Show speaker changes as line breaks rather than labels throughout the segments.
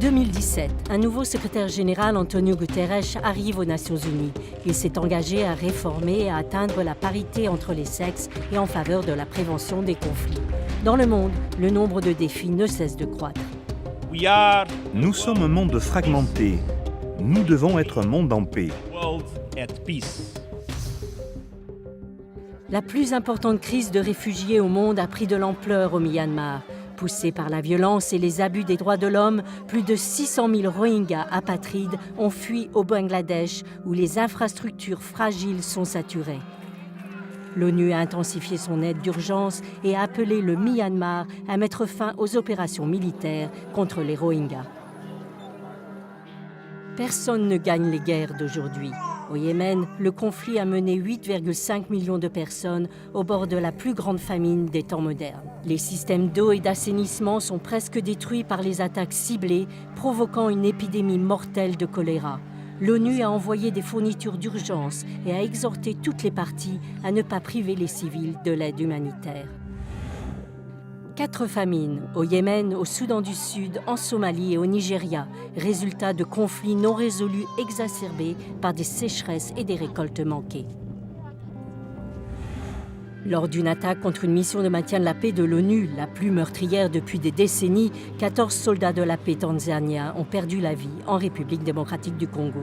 2017, un nouveau secrétaire général, Antonio Guterres, arrive aux Nations Unies. Il s'est engagé à réformer et à atteindre la parité entre les sexes et en faveur de la prévention des conflits. Dans le monde, le nombre de défis ne cesse de croître.
Nous sommes un monde fragmenté. Nous devons être un monde en paix.
La plus importante crise de réfugiés au monde a pris de l'ampleur au Myanmar. Poussés par la violence et les abus des droits de l'homme, plus de 600 000 Rohingyas apatrides ont fui au Bangladesh où les infrastructures fragiles sont saturées. L'ONU a intensifié son aide d'urgence et a appelé le Myanmar à mettre fin aux opérations militaires contre les Rohingyas. Personne ne gagne les guerres d'aujourd'hui. Au Yémen, le conflit a mené 8,5 millions de personnes au bord de la plus grande famine des temps modernes. Les systèmes d'eau et d'assainissement sont presque détruits par les attaques ciblées, provoquant une épidémie mortelle de choléra. L'ONU a envoyé des fournitures d'urgence et a exhorté toutes les parties à ne pas priver les civils de l'aide humanitaire. 4 famines, au Yémen, au Soudan du Sud, en Somalie et au Nigeria, résultat de conflits non résolus exacerbés par des sécheresses et des récoltes manquées. Lors d'une attaque contre une mission de maintien de la paix de l'ONU, la plus meurtrière depuis des décennies, 14 soldats de la paix tanzaniens ont perdu la vie en République démocratique du Congo.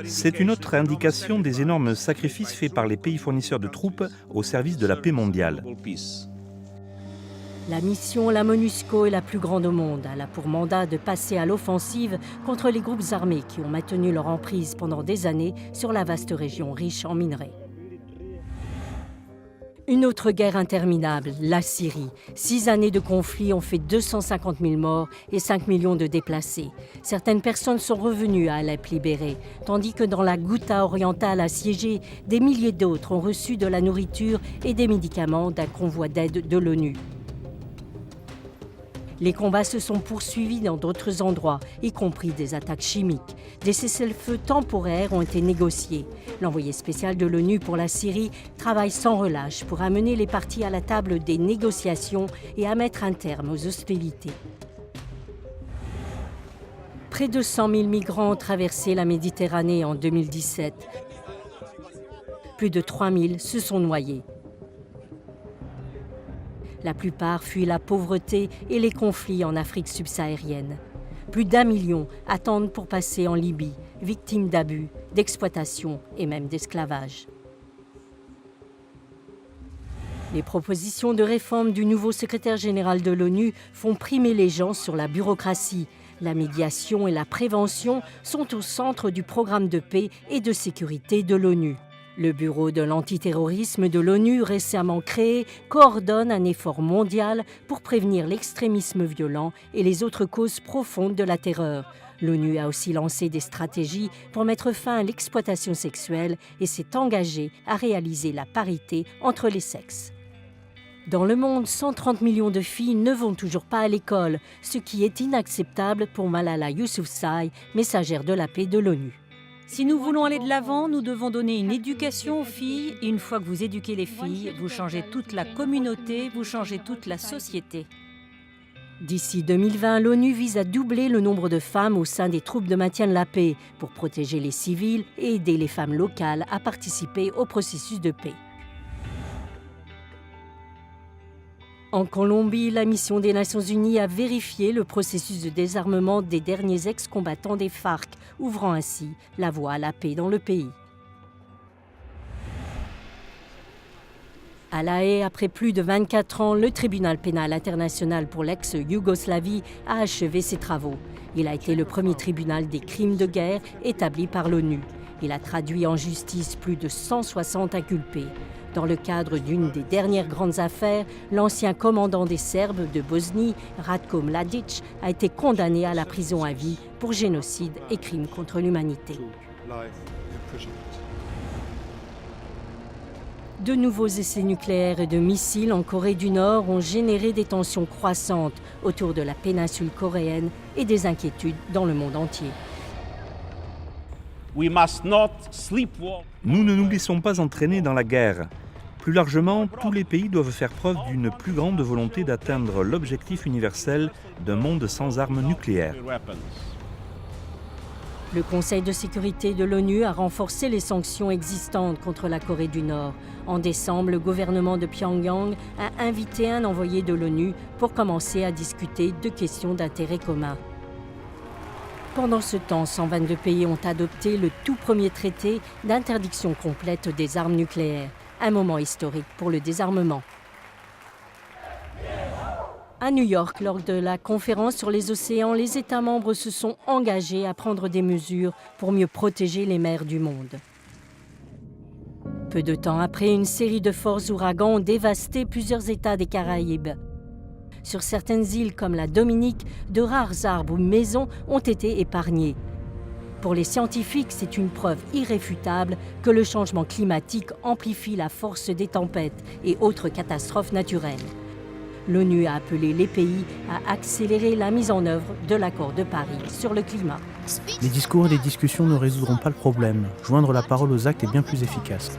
C'est une autre indication des énormes sacrifices faits par les pays fournisseurs de troupes au service de la paix mondiale.
La mission, la MONUSCO, est la plus grande au monde. Elle a pour mandat de passer à l'offensive contre les groupes armés qui ont maintenu leur emprise pendant des années sur la vaste région riche en minerais. Une autre guerre interminable, la Syrie. 6 années de conflit ont fait 250 000 morts et 5 millions de déplacés. Certaines personnes sont revenues à Alep libérées, tandis que dans la Ghouta orientale assiégée, des milliers d'autres ont reçu de la nourriture et des médicaments d'un convoi d'aide de l'ONU. Les combats se sont poursuivis dans d'autres endroits, y compris des attaques chimiques. Des cessez-le-feu temporaires ont été négociés. L'envoyé spécial de l'ONU pour la Syrie travaille sans relâche pour amener les parties à la table des négociations et à mettre un terme aux hostilités. Près de 100 000 migrants ont traversé la Méditerranée en 2017. Plus de 3 000 se sont noyés. La plupart fuient la pauvreté et les conflits en Afrique subsaharienne. Plus d'1 million attendent pour passer en Libye, victimes d'abus, d'exploitation et même d'esclavage. Les propositions de réforme du nouveau secrétaire général de l'ONU font primer les gens sur la bureaucratie. La médiation et la prévention sont au centre du programme de paix et de sécurité de l'ONU. Le Bureau de l'antiterrorisme de l'ONU, récemment créé, coordonne un effort mondial pour prévenir l'extrémisme violent et les autres causes profondes de la terreur. L'ONU a aussi lancé des stratégies pour mettre fin à l'exploitation sexuelle et s'est engagée à réaliser la parité entre les sexes. Dans le monde, 130 millions de filles ne vont toujours pas à l'école, ce qui est inacceptable pour Malala Yousafzai, messagère de la paix de l'ONU.
Si nous voulons aller de l'avant, nous devons donner une éducation aux filles. Et une fois que vous éduquez les filles, vous changez toute la communauté, vous changez toute la société.
D'ici 2020, l'ONU vise à doubler le nombre de femmes au sein des troupes de maintien de la paix pour protéger les civils et aider les femmes locales à participer au processus de paix. En Colombie, la mission des Nations Unies a vérifié le processus de désarmement des derniers ex-combattants des FARC, ouvrant ainsi la voie à la paix dans le pays. À La Haye, après plus de 24 ans, le tribunal pénal international pour l'ex-Yougoslavie a achevé ses travaux. Il a été le premier tribunal des crimes de guerre établi par l'ONU. Il a traduit en justice plus de 160 inculpés. Dans le cadre d'une des dernières grandes affaires, l'ancien commandant des Serbes de Bosnie, Ratko Mladic, a été condamné à la prison à vie pour génocide et crimes contre l'humanité. De nouveaux essais nucléaires et de missiles en Corée du Nord ont généré des tensions croissantes autour de la péninsule coréenne et des inquiétudes dans le monde entier.
Nous ne nous laissons pas entraîner dans la guerre. Plus largement, tous les pays doivent faire preuve d'une plus grande volonté d'atteindre l'objectif universel d'un monde sans armes nucléaires.
Le Conseil de sécurité de l'ONU a renforcé les sanctions existantes contre la Corée du Nord. En décembre, le gouvernement de Pyongyang a invité un envoyé de l'ONU pour commencer à discuter de questions d'intérêt commun. Pendant ce temps, 122 pays ont adopté le tout premier traité d'interdiction complète des armes nucléaires, un moment historique pour le désarmement. À New York, lors de la conférence sur les océans, les États membres se sont engagés à prendre des mesures pour mieux protéger les mers du monde. Peu de temps après, une série de forts ouragans ont dévasté plusieurs États des Caraïbes. Sur certaines îles comme la Dominique, de rares arbres ou maisons ont été épargnés. Pour les scientifiques, c'est une preuve irréfutable que le changement climatique amplifie la force des tempêtes et autres catastrophes naturelles. L'ONU a appelé les pays à accélérer la mise en œuvre de l'accord de Paris sur le climat.
Les discours et les discussions ne résoudront pas le problème. Joindre la parole aux actes est bien plus efficace.